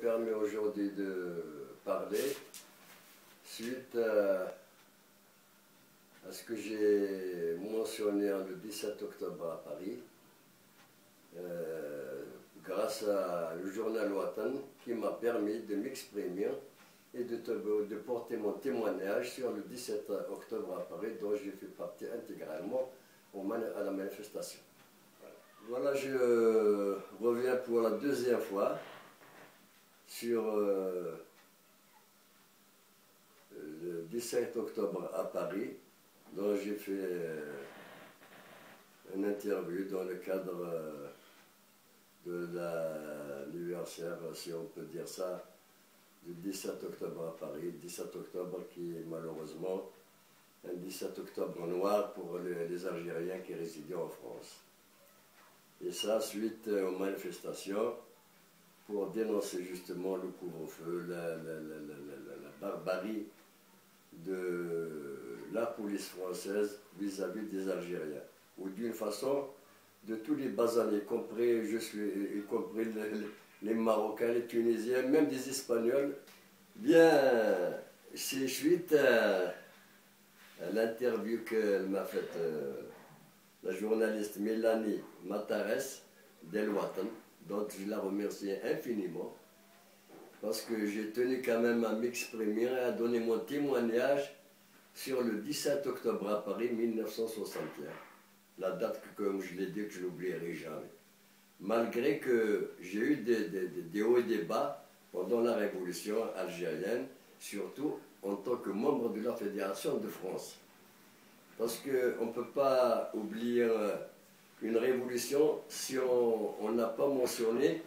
permet aujourd'hui de parler suite à ce que j'ai mentionné le 17 octobre à Paris, grâce au journal Watan qui m'a permis de m'exprimer et de porter mon témoignage sur le 17 octobre à Paris, dont j'ai fait partie intégralement à la manifestation. Voilà, je reviens pour la deuxième fois sur le 17 octobre à Paris, dont j'ai fait une interview dans le cadre de l'anniversaire, si on peut dire ça, du 17 octobre à Paris. 17 octobre qui est malheureusement un 17 octobre noir pour les Algériens qui résidaient en France. Et ça, suite aux manifestations, pour dénoncer justement le couvre-feu, la barbarie de la police française vis-à-vis des Algériens. Ou d'une façon, de tous les basanés, y compris les Marocains, les Tunisiens, même des Espagnols. Bien, c'est suite à l'interview qu'elle m'a faite la journaliste Mélanie Matares d'El Watan, dont je la remercie infiniment, parce que j'ai tenu quand même à m'exprimer et à donner mon témoignage sur le 17 octobre à Paris 1961. La date que, comme je l'ai dit, que je n'oublierai jamais. Malgré que j'ai eu des hauts et des bas pendant la révolution algérienne, surtout en tant que membre de la Fédération de France. Parce qu'on ne peut pas oublier une révolution si on n'a pas mentionné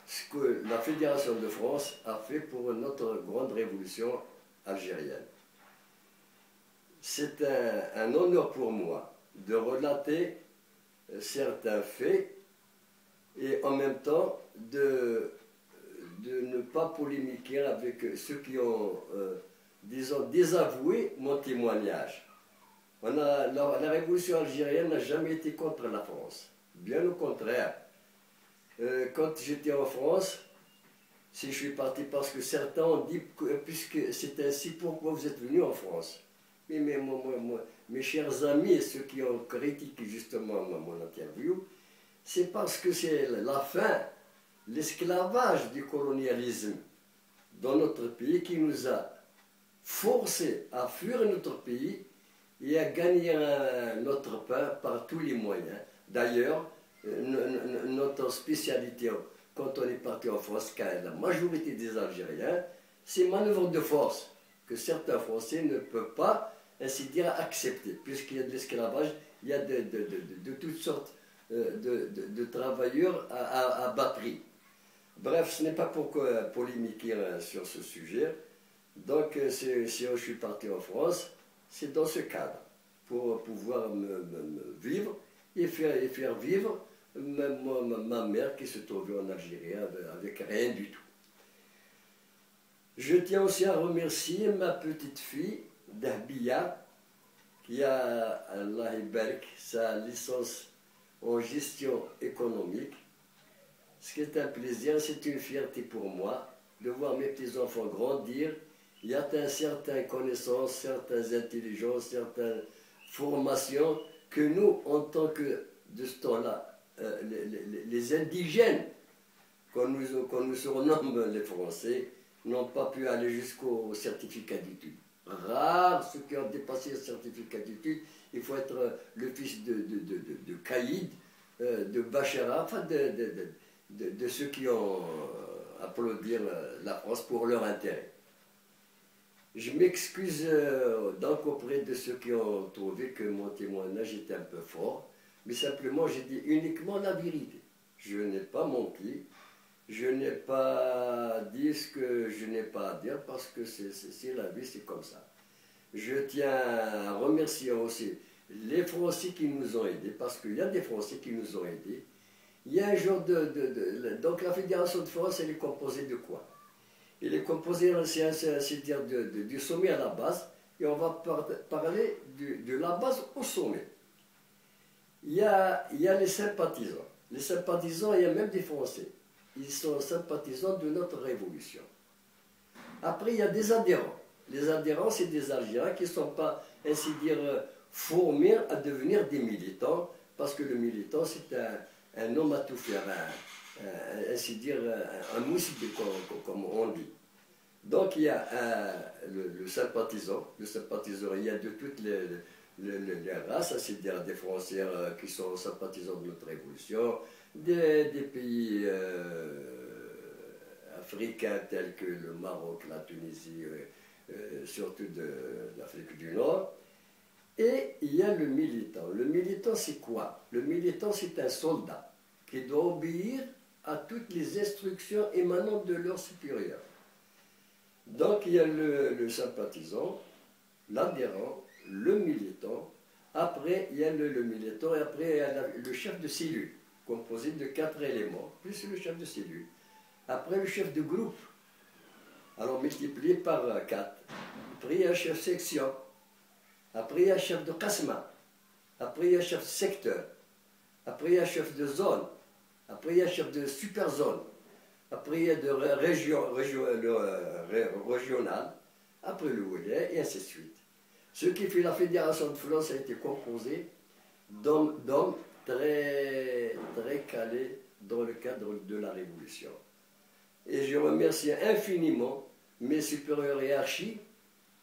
ce que la Fédération de France a fait pour notre grande révolution algérienne. C'est un honneur pour moi de relater certains faits et en même temps de ne pas polémiquer avec ceux qui ont, disons, désavoué mon témoignage. La révolution algérienne n'a jamais été contre la France, bien au contraire. Quand j'étais en France, si je suis parti parce que certains ont dit que puisque c'est ainsi, pourquoi vous êtes venus en France? Mais mes chers amis et ceux qui ont critiqué justement mon interview, c'est parce que c'est la fin, l'esclavage du colonialisme dans notre pays qui nous a forcés à fuir notre pays et à gagner notre pain par tous les moyens. D'ailleurs, notre spécialité quand on est parti en France, car la majorité des Algériens, c'est manœuvre de force que certains Français ne peuvent pas, ainsi dire, accepter. Puisqu'il y a de l'esclavage, il y a de toutes sortes de travailleurs à bas prix. Bref, ce n'est pas pour polémiquer sur ce sujet. Donc, si je suis parti en France, c'est dans ce cadre, pour pouvoir me vivre et faire vivre ma mère qui se trouvait en Algérie avec rien du tout. Je tiens aussi à remercier ma petite fille, Dahbiya, qui a, Allah Ibarak, sa licence en gestion économique. Ce qui est un plaisir, c'est une fierté pour moi de voir mes petits-enfants grandir. Il y a certaines connaissances, certaines intelligences, certaines formations que nous, en tant que, de ce temps-là, les indigènes, qu'on nous surnomme les Français, n'ont pas pu aller jusqu'au certificat d'études. Rares ceux qui ont dépassé le certificat d'études. Il faut être le fils de Caïd, de Bachara, enfin de ceux qui ont applaudi la France pour leur intérêt. Je m'excuse donc auprès de ceux qui ont trouvé que mon témoignage était un peu fort, mais simplement j'ai dit uniquement la vérité. Je n'ai pas menti, je n'ai pas dit ce que je n'ai pas à dire parce que c'est la vie, c'est comme ça. Je tiens à remercier aussi les Français qui nous ont aidés, parce qu'il y a des Français qui nous ont aidés. Il y a un genre donc la Fédération de France, elle est composée de quoi? Elle est composée, c'est-à-dire du sommet à la base, et on va parler de la base au sommet. Il y a les sympathisants. Les sympathisants, il y a même des Français. ils sont sympathisants de notre révolution. Après, il y a des adhérents. Les adhérents, c'est des Algériens qui ne sont pas, ainsi dire, formés à devenir des militants, parce que le militant, c'est un homme à tout faire, ainsi dire, un moustique, comme on dit. Donc, il y a le sympathisant. Le sympathisant, il y a de toutes les races, c'est-à-dire des Français qui sont sympathisants de notre révolution, des pays africains tels que le Maroc, la Tunisie, surtout de l'Afrique du Nord. Et il y a le militant. Le militant, c'est quoi? Le militant, c'est un soldat qui doit obéir à toutes les instructions émanant de leur supérieur. Donc, il y a le sympathisant, l'adhérent, le militant. Après, il y a le militant et après, il y a le chef de cellule, composé de 4 éléments, plus le chef de cellule. Après, le chef de groupe, alors multiplié par 4. Après, il y a le chef section. Après, il y a le chef de qasma. Après, il y a le chef de secteur. Après, il y a le chef de zone. Après, il y a le chef de super zone. Après, il y a de régional. Après, le Ouélé, et ainsi de suite. Ce qui fait la Fédération de France a été composée d'hommes très calés dans le cadre de la Révolution. Et je remercie infiniment mes supérieurs hiérarchiques,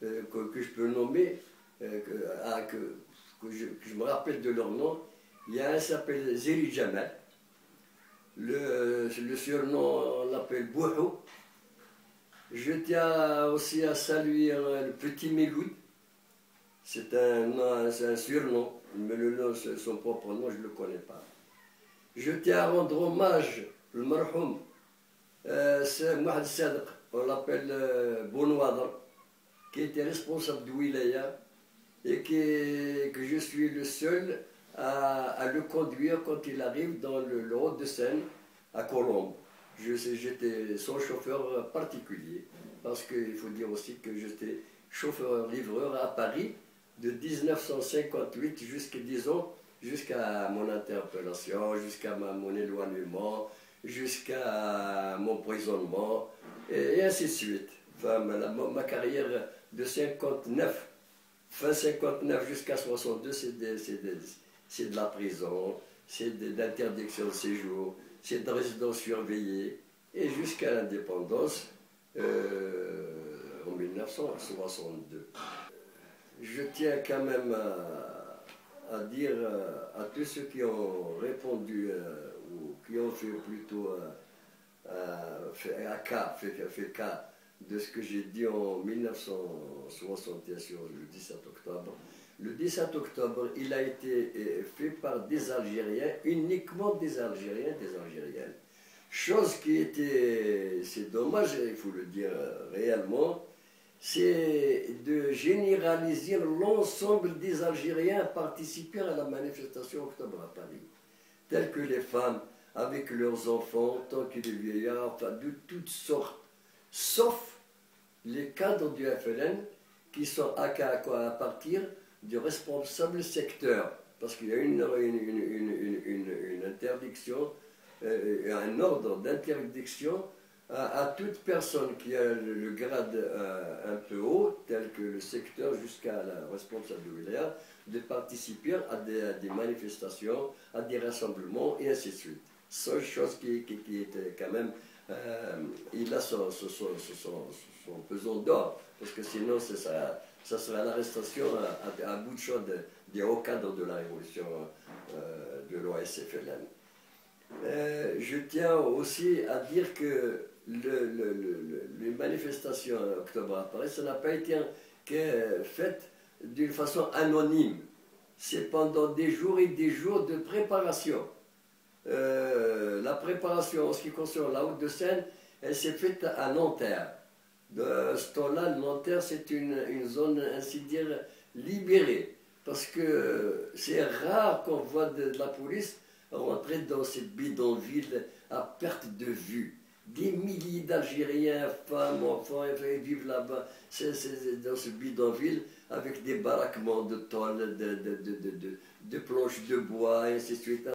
que je peux nommer, que je me rappelle de leur nom. Il y a un qui s'appelle Zéli Jamal, le surnom on l'appelle Bouhou. Je tiens aussi à saluer le petit Méloud, c'est un surnom, mais le nom, son propre nom, je ne le connais pas. Je tiens à rendre hommage au marhoum, c'est Mohamed Sadq, on l'appelle Bounouadr, qui était responsable de Wilaya et que je suis le seul à le conduire quand il arrive dans le Haut-de-Seine à Colombes. J'étais son chauffeur particulier, parce qu'il faut dire aussi que j'étais chauffeur-livreur à Paris de 1958 jusqu'à mon interpellation, jusqu'à mon éloignement, jusqu'à mon emprisonnement, et ainsi de suite. Enfin, ma carrière de 59, fin 59 jusqu'à 62, c'est de la prison, c'est d'interdiction de séjour, c'est de résidence surveillée, et jusqu'à l'indépendance en 1962. Je tiens quand même à dire à tous ceux qui ont répondu ou qui ont fait plutôt fait cas de ce que j'ai dit en 1961 sur le 17 octobre. Le 17 octobre, il a été fait par des Algériens, uniquement des Algériens, des Algériennes. Chose qui était, c'est dommage, il faut le dire réellement, c'est de généraliser l'ensemble des Algériens à participer à la manifestation Octobre à Paris, telles que les femmes avec leurs enfants, tant que les vieillards, enfin de toutes sortes, sauf les cadres du FLN qui sont à partir du responsable secteur, parce qu'il y a une interdiction, un ordre d'interdiction à toute personne qui a le grade un peu haut, tel que le secteur jusqu'à la responsable de wilaya, de participer à des manifestations, à des rassemblements et ainsi de suite. Seule chose qui était quand même, il a son pesant d'or, parce que sinon ça serait l'arrestation à bout de champ des hauts cadres de la révolution de l'OAS-FLN. Je tiens aussi à dire que les manifestations Octobre à Paris, ça n'a pas été fait d'une façon anonyme. C'est pendant des jours et des jours de préparation. La préparation en ce qui concerne la Haute-de-Seine, elle s'est faite à Nanterre. De ce temps-là, Nanterre, c'est une zone, ainsi dire, libérée. Parce que c'est rare qu'on voit de la police rentrer dans ces bidonvilles à perte de vue. Des milliers d'Algériens, femmes, enfants, vivent là-bas, dans ce bidonville, avec des baraquements de tôles, de planches de bois, et ainsi de suite.